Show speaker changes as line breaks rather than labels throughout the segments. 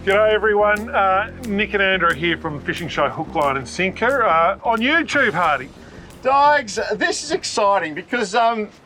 G'day everyone, Nick and Andrew here from the fishing show Hook, Line and Sinker on YouTube, Hardy.
Diggs, this is exciting because,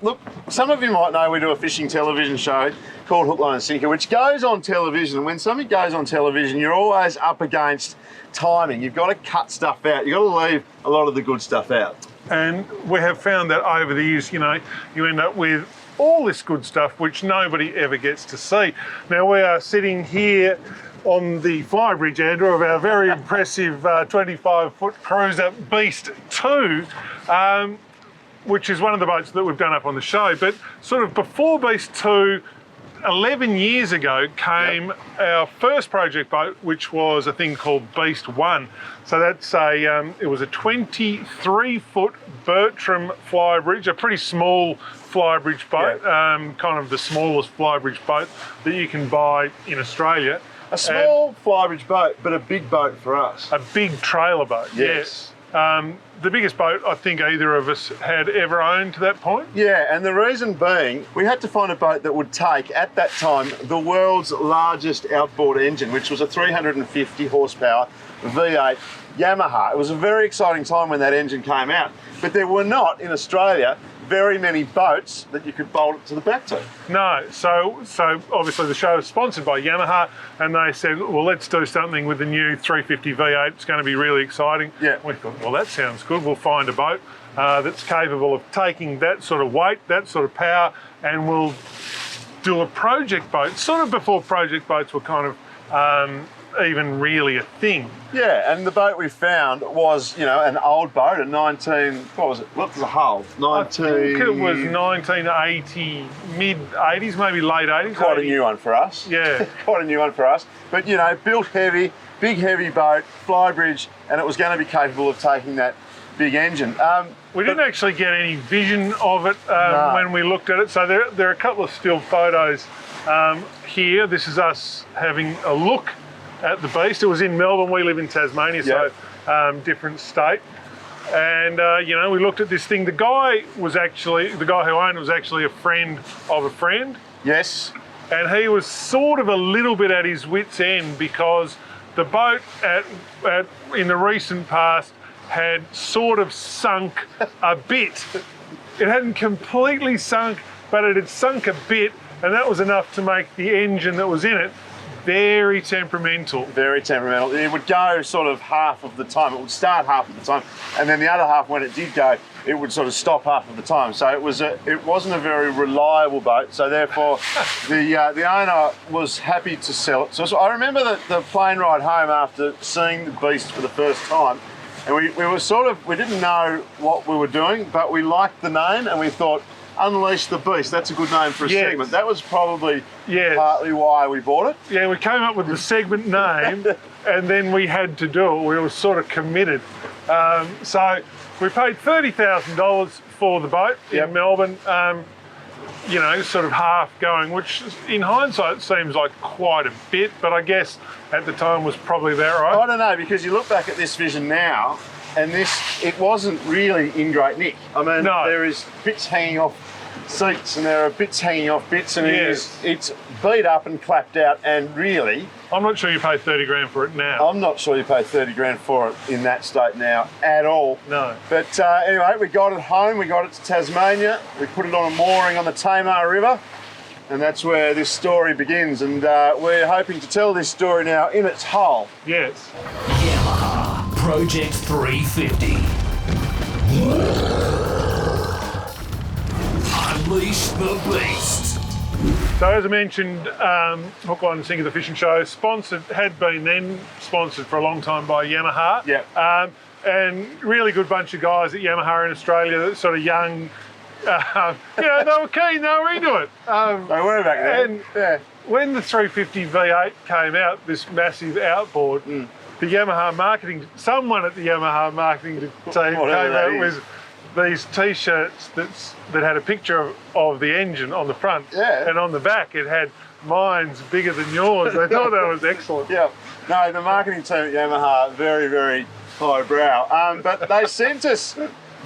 look, some of you might know we do a fishing television show called Hook, Line and Sinker, which goes on television. When something goes on television, you're always up against timing. You've got to cut stuff out. You've got to leave a lot of the good stuff out.
And we have found that over the years, you know, you end up with all this good stuff which nobody ever gets to see. Now we are sitting here on the flybridge, Andrew, of our very impressive 25-foot cruiser Beast 2, which is one of the boats that we've done up on the show. But sort of before Beast 2, 11 years ago came our first project boat, which was a thing called Beast 1. So that's it was a 23-foot Bertram flybridge, a pretty small flybridge boat, kind of the smallest flybridge boat that you can buy in Australia.
A small flybridge boat, but a big boat for us.
A big trailer boat, yes. The biggest boat I think either of us had ever owned to that point.
Yeah, and the reason being, we had to find a boat that would take, at that time, the world's largest outboard engine, which was a 350 horsepower V8 Yamaha. It was a very exciting time when that engine came out, but there were not, in Australia, very many boats that you could bolt it to the back to.
No, so obviously the show is sponsored by Yamaha, and they said, well, let's do something with the new 350 V8. It's going to be really exciting.
Yeah.
We thought, well, that sounds good. We'll find a boat that's capable of taking that sort of weight, that sort of power, and we'll do a project boat, sort of before project boats were kind of even really a thing.
Yeah, and the boat we found was, you know, an old boat, a 19, what was it? What was the hull?
I think it was 1980, mid-80s, maybe late 80s.
Quite a new one for us.
Yeah.
Quite a new one for us. But, you know, built heavy, big heavy boat, flybridge, and it was going to be capable of taking that big engine.
We didn't actually get any vision of it when we looked at it. So there are a couple of still photos here. This is us having a look at the Beast. It was in Melbourne. We live in Tasmania, so different state. And you know, we looked at this thing. The guy who owned it was actually a friend of a friend.
Yes.
And he was sort of a little bit at his wit's end because the boat in the recent past had sort of sunk a bit. It hadn't completely sunk, but it had sunk a bit, and that was enough to make the engine that was in it very temperamental.
Very temperamental. It would go sort of half of the time. It would start half of the time, and then the other half, when it did go, it would sort of stop half of the time. So it wasn't a very reliable boat. So therefore, the owner was happy to sell it. So I remember the plane ride home after seeing the Beast for the first time, and we didn't know what we were doing, but we liked the name, and we thought, Unleash the Beast, that's a good name for a segment. That was probably partly why we bought it.
Yeah, we came up with the segment name and then we had to do it. We were sort of committed. So we paid $30,000 for the boat in Melbourne, you know, sort of half going, which in hindsight seems like quite a bit, but I guess at the time was probably about right.
I don't know, because you look back at this vision now, and it wasn't really in great nick. I mean, there is bits hanging off seats, and there are bits hanging off bits, and it's beat up and clapped out, and really...
I'm not sure you pay 30 grand for it now.
I'm not sure you pay 30 grand for it in that state now at all.
No.
But anyway, we got it home, we got it to Tasmania, we put it on a mooring on the Tamar River, and that's where this story begins, and we're hoping to tell this story now in its whole.
Yes.
Yamaha Project 350. Unleash the Beast.
So as I mentioned, Hook, Line and Sinker, the fishing show, had been sponsored for a long time by Yamaha.
Yeah.
And really good bunch of guys at Yamaha in Australia, sort of young, you know, they were keen, they were into it.
They were back then.
And when the 350 V8 came out, this massive outboard, the Yamaha someone at the Yamaha marketing team came out with these T-shirts that had a picture of the engine on the front, and on the back it had mine's bigger than yours. They thought that was excellent.
Yeah. No, the marketing team at Yamaha, very, very highbrow. But they sent us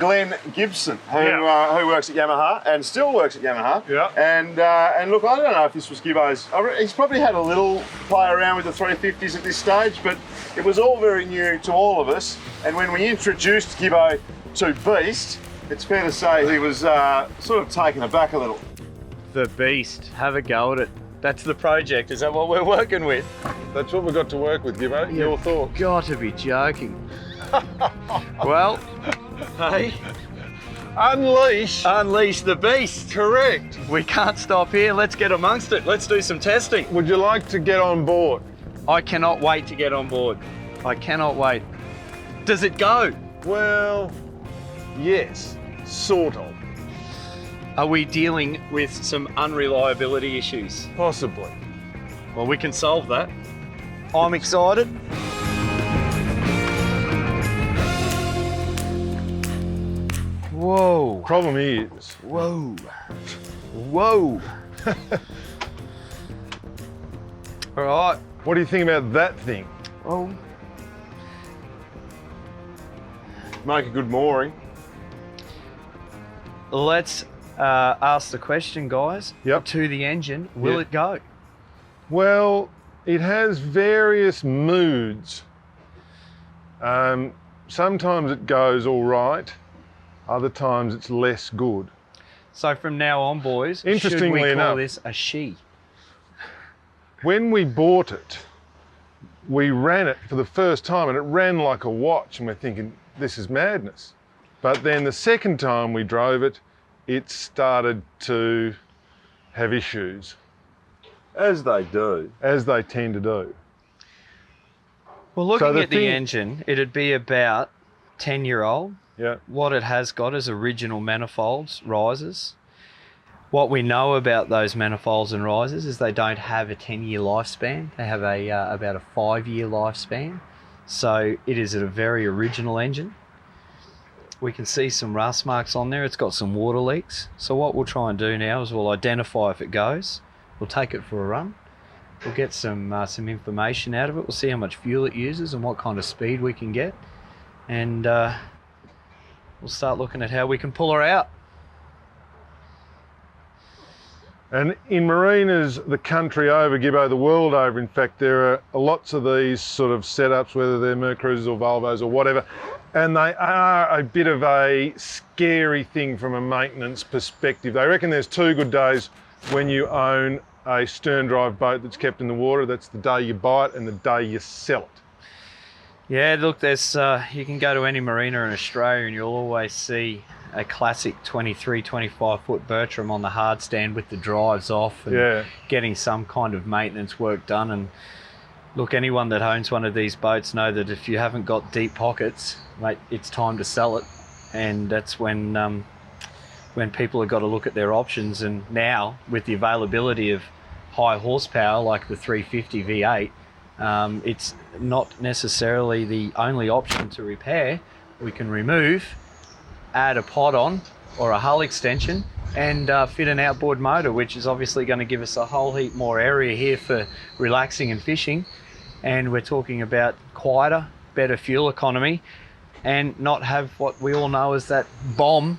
Glenn Gibson, who
Yeah.
who works at Yamaha and still works at Yamaha.
Yeah.
And look, I don't know if this was Gibbo's. He's probably had a little play around with the 350s at this stage, but it was all very new to all of us. And when we introduced Gibbo to Beast, it's fair to say he was sort of taken aback a little.
The Beast, have a go at it. That's the project, is that what we're working with?
That's what we've got to work with, Gibbo. Your thoughts?
Got to be joking. Well, hey,
Unleash.
the Beast.
Correct.
We can't stop here, let's get amongst it. Let's do some testing.
Would you like to get on board?
I cannot wait to get on board. I cannot wait. Does it go?
Well, yes, sort of.
Are we dealing with some unreliability issues?
Possibly.
Well, we can solve that. I'm excited. Whoa.
Problem is,
Whoa. Whoa. All right.
what do you think about that thing?
Oh.
Make a good mooring.
Let's ask the question, guys.
Yep.
To the engine, will
Yeah.
it go?
Well, it has various moods. Sometimes it goes all right, other times it's less good.
So from now on, boys, should
Interestingly
we call
enough-
this a she?
When we bought it, we ran it for the first time and it ran like a watch, and we're thinking, this is madness. But then the second time we drove it, it started to have issues,
As they do.
as they tend to do.
Well, looking
the
at the
thing-
engine, it'd be about 10-year-old.
Yeah.
What it has got is original manifolds, risers. What we know about those manifolds and risers is they don't have a 10-year lifespan. They have about a 5-year lifespan. So it is a very original engine. We can see some rust marks on there. It's got some water leaks. So what we'll try and do now is we'll identify if it goes. We'll take it for a run. We'll get some information out of it. We'll see how much fuel it uses and what kind of speed we can get. And we'll start looking at how we can pull her out.
And in marinas, the country over, Gibbo, the world over, in fact, there are lots of these sort of setups, whether they're Mercruisers or Volvos or whatever, and they are a bit of a scary thing from a maintenance perspective. They reckon there's 2 good days when you own a stern drive boat that's kept in the water. That's the day you buy it and the day you sell it.
Yeah, look, there's you can go to any marina in Australia and you'll always see a classic 23, 25 foot Bertram on the hard stand with the drives off and getting some kind of maintenance work done. And look, anyone that owns one of these boats know that if you haven't got deep pockets, mate, it's time to sell it. And that's when people have got to look at their options. And now with the availability of high horsepower like the 350 V8, it's not necessarily the only option to repair. We can remove, add a pod on or a hull extension and fit an outboard motor, which is obviously going to give us a whole heap more area here for relaxing and fishing. And we're talking about quieter, better fuel economy and not have what we all know as that bomb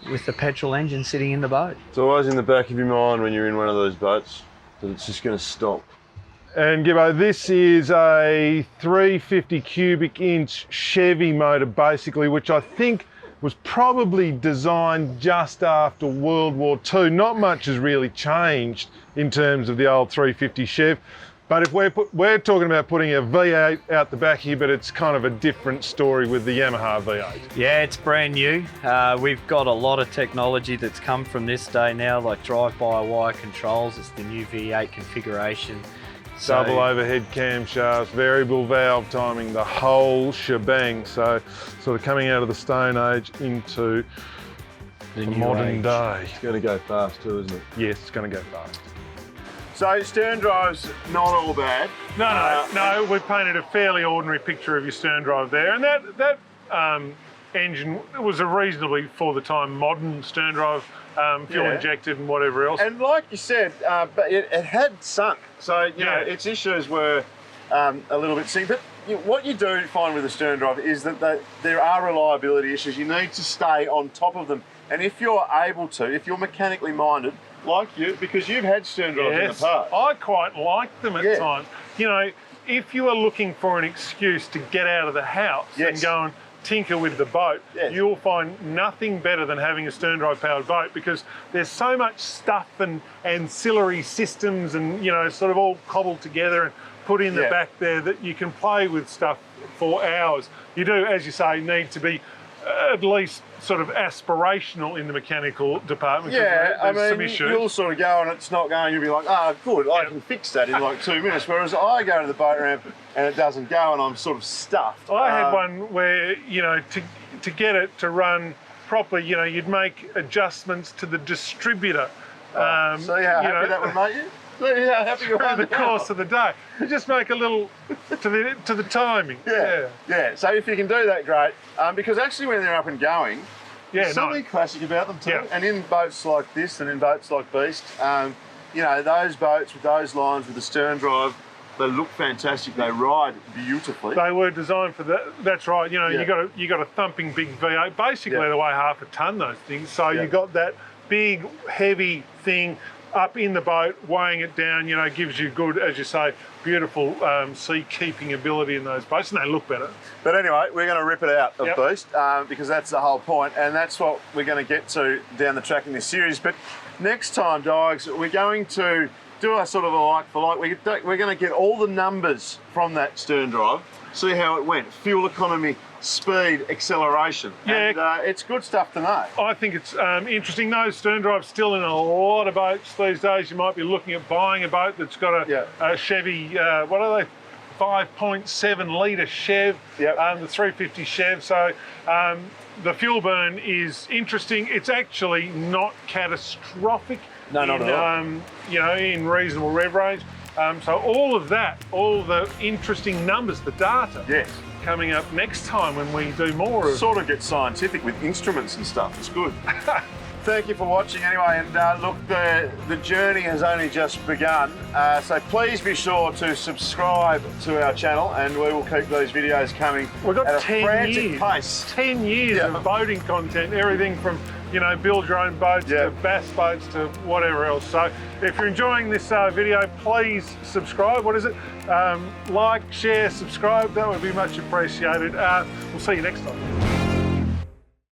with the petrol engine sitting in the boat.
It's always in the back of your mind when you're in one of those boats that it's just going to stop.
And Gibbo, this is a 350 cubic inch Chevy motor basically, which I think was probably designed just after World War II. Not much has really changed in terms of the old 350 Chev, but if we're talking about putting a V8 out the back here, but it's kind of a different story with the Yamaha V8.
Yeah, it's brand new. We've got a lot of technology that's come from this day now, like drive-by-wire controls. It's the new V8 configuration.
Double overhead camshafts, variable valve timing, the whole shebang. So sort of coming out of the Stone Age into the
new
modern
age.
day.
It's going to go fast too, isn't it?
Yes, it's going to go fast.
So stern drive's not all bad.
No, we've painted a fairly ordinary picture of your stern drive there, and that engine was a reasonably, for the time, modern stern drive, fuel injected and whatever else.
And like you said, but it had sunk. So, you know, its issues were a little bit sick. But what you do find with a stern drive is that there are reliability issues. You need to stay on top of them. And if you're able to, if you're mechanically minded, like you, because you've had stern drives in the past.
I quite like them at times. You know, if you are looking for an excuse to get out of the house and go and tinker with the boat, you'll find nothing better than having a stern drive powered boat, because there's so much stuff and ancillary systems and, you know, sort of all cobbled together and put in the back there that you can play with stuff for hours. You do, as you say, need to be at least sort of aspirational in the mechanical department.
Yeah, I mean,
some issues.
You'll sort of go and it's not going, you'll be like, oh, good, I can fix that in like 2 minutes. Whereas I go to the boat ramp and it doesn't go and I'm sort of stuffed.
I had one where, you know, to get it to run properly, you know, you'd make adjustments to the distributor.
See how happy that would make you? See how happy you are
through the course of the day. You just make a little to the timing.
Yeah. So if you can do that, great. Because actually when they're up and going, there's something classic about them too. And in boats like this and in boats like Beast, you know, those boats with those lines with the stern drive, they look fantastic. They ride beautifully.
They were designed for that. That's right. You know, you got a thumping big V8. Basically, they weigh half a ton. Those things. So you got that big, heavy thing up in the boat, weighing it down, you know, gives you good, as you say, beautiful sea keeping ability in those boats, and they look better.
But anyway, we're going to rip it out of Beast because that's the whole point, and that's what we're going to get to down the track in this series. But next time, Dogs, we're going to do a sort of a like for like. We're going to get all the numbers from that stern drive, see how it went, fuel economy, speed, acceleration, and it's good stuff to know.
I think it's interesting. Those stern drives still in a lot of boats these days. You might be looking at buying a boat that's got a Chevy, what are they, 5.7 litre Chev, the 350 Chev. So the fuel burn is interesting. It's actually not catastrophic.
No, not at all.
You know, in reasonable rev range. So all of that, all the interesting numbers, the data, coming up next time when we do more of...
Sort of get scientific with instruments and stuff. It's good. Thank you for watching anyway, and look, the journey has only just begun. So please be sure to subscribe to our channel, and we will keep those videos coming.
We've got
at
10
a frantic
years,
pace.
10 years of boating content, everything from, you know, build your own boats to bass boats to whatever else. So if you're enjoying this video, please subscribe. What is it? Like, share, subscribe. That would be much appreciated. We'll see you next time.